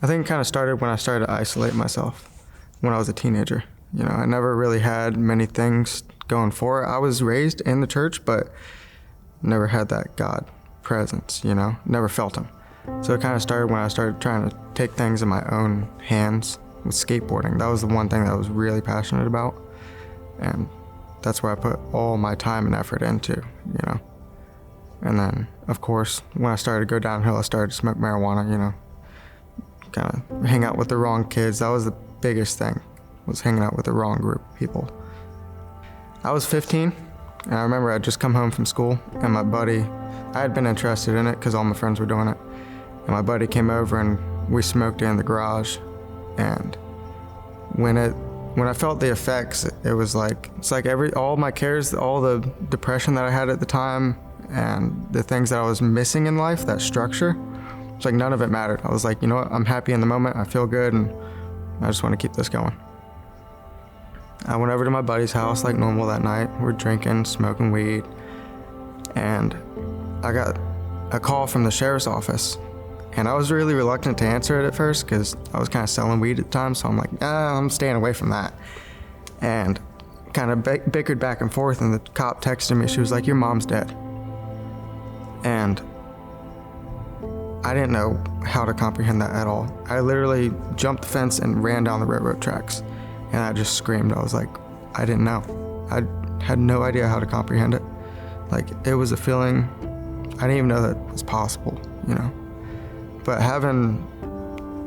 I think it kind of started when I started to isolate myself when I was a teenager. I never really had many things going for it. I was raised in the church, but never had that God presence, never felt him. So it kind of started when I started trying to take things in my own hands with skateboarding. That was the one thing that I was really passionate about. And that's where I put all my time and effort into, And then, of course, when I started to go downhill, I started to smoke marijuana, kind of hang out with the wrong kids. That was the biggest thing, was hanging out with the wrong group of people. I was 15, and I remember I'd just come home from school, and my buddy, I had been interested in it because all my friends were doing it. And my buddy came over and we smoked in the garage. And when I felt the effects, it's like all my cares, all the depression that I had at the time and the things that I was missing in life, that structure, it's like none of it mattered. I was like, you know what, I'm happy in the moment, I feel good, and I just want to keep this going. I went over to my buddy's house like normal that night. We're drinking, smoking weed, and I got a call from the sheriff's office. And I was really reluctant to answer it at first because I was kind of selling weed at the time, so I'm like, I'm staying away from that. And kind of bickered back and forth, and the cop texted me. She was like, your mom's dead. And I didn't know how to comprehend that at all. I literally jumped the fence and ran down the railroad tracks. And I just screamed. I was like, I didn't know. I had no idea how to comprehend it. Like, it was a feeling I didn't even know that was possible, But having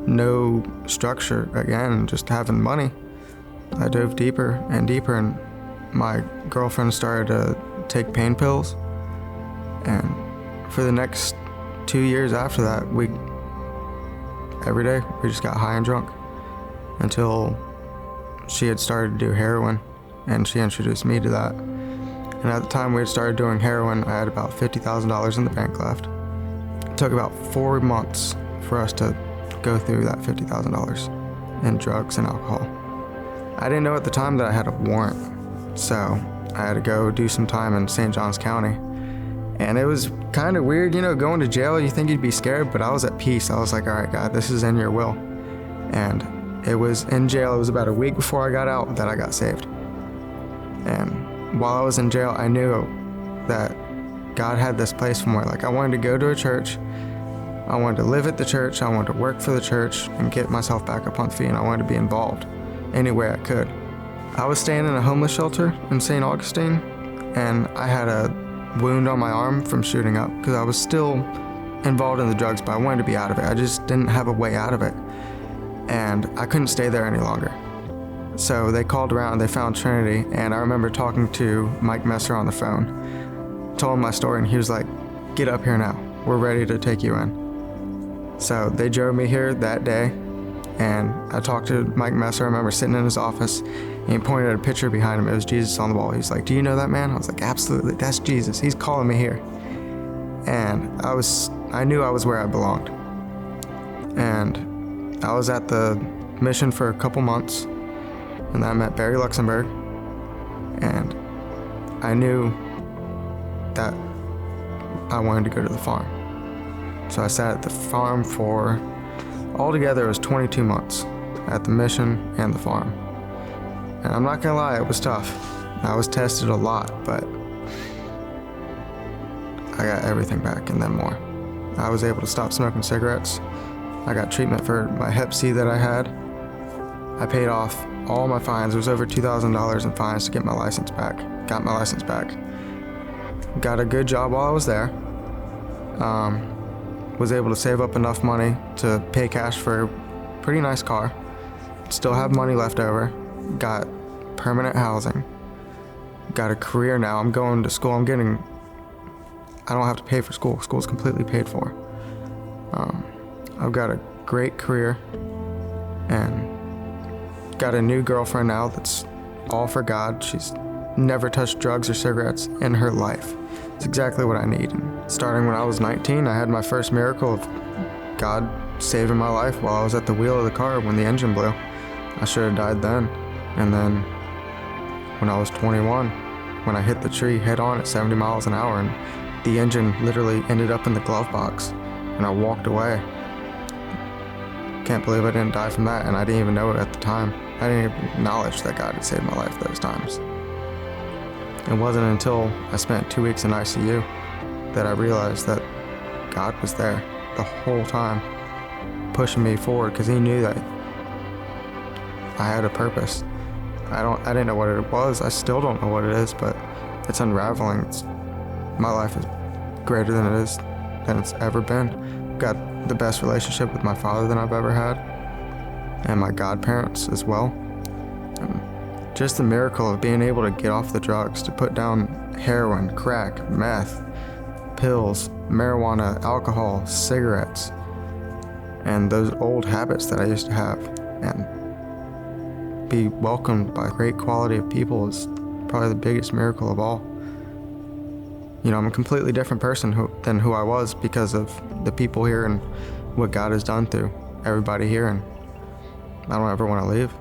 no structure, again, just having money, I dove deeper and deeper, and my girlfriend started to take pain pills. And for the next 2 years after that, every day, we just got high and drunk until she had started to do heroin, and she introduced me to that. And at the time we had started doing heroin, I had about $50,000 in the bank left. It took about 4 months for us to go through that $50,000 in drugs and alcohol. I didn't know at the time that I had a warrant, so I had to go do some time in St. Johns County. And it was kind of weird, going to jail, you think you'd be scared, but I was at peace. I was like, all right, God, this is in your will. And it was in jail, it was about a week before I got out that I got saved. And while I was in jail, I knew that God had this place for me. Like, I wanted to go to a church, I wanted to live at the church, I wanted to work for the church and get myself back up on feet, and I wanted to be involved any way I could. I was staying in a homeless shelter in St. Augustine, and I had a wound on my arm from shooting up because I was still involved in the drugs, but I wanted to be out of it. I just didn't have a way out of it, and I couldn't stay there any longer. So they called around, they found Trinity, and I remember talking to Mike Messer on the phone, told him my story, and he was like, get up here now, we're ready to take you in. So they drove me here that day, and I talked to Mike Messer. I remember sitting in his office, and he pointed at a picture behind him. It was Jesus on the wall. He's like, do you know that man? I was like, absolutely, that's Jesus. He's calling me here. And I knew I was where I belonged. And I was at the mission for a couple months, and then I met Barry Luxembourg, and I knew that I wanted to go to the farm. So I sat at the farm for, altogether it was 22 months, at the mission and the farm. And I'm not gonna lie, it was tough. I was tested a lot, but I got everything back and then more. I was able to stop smoking cigarettes. I got treatment for my hep C that I had. I paid off all my fines. It was over $2,000 in fines to get my license back. Got my license back. Got a good job while I was there. Was able to save up enough money to pay cash for a pretty nice car. Still have money left over. Got permanent housing. Got a career now. I'm going to school. I don't have to pay for school. School's completely paid for. I've got a great career and got a new girlfriend now that's all for God. She's never touched drugs or cigarettes in her life. It's exactly what I need. And starting when I was 19, I had my first miracle of God saving my life while I was at the wheel of the car when the engine blew. I should have died then. And then when I was 21, when I hit the tree head on at 70 miles an hour and the engine literally ended up in the glove box and I walked away. can't believe I didn't die from that, and I didn't even know it at the time. I didn't even acknowledge that God had saved my life those times. It wasn't until I spent 2 weeks in ICU that I realized that God was there the whole time, pushing me forward, because he knew that I had a purpose. I didn't know what it was. I still don't know what it is, but it's unraveling. My life is greater than it's ever been. Got the best relationship with my father than I've ever had, and my godparents as well. And just the miracle of being able to get off the drugs, to put down heroin, crack, meth, pills, marijuana, alcohol, cigarettes, and those old habits that I used to have, and be welcomed by great quality of people is probably the biggest miracle of all. You know, I'm a completely different person than who I was because of the people here and what God has done through everybody here, and I don't ever want to leave.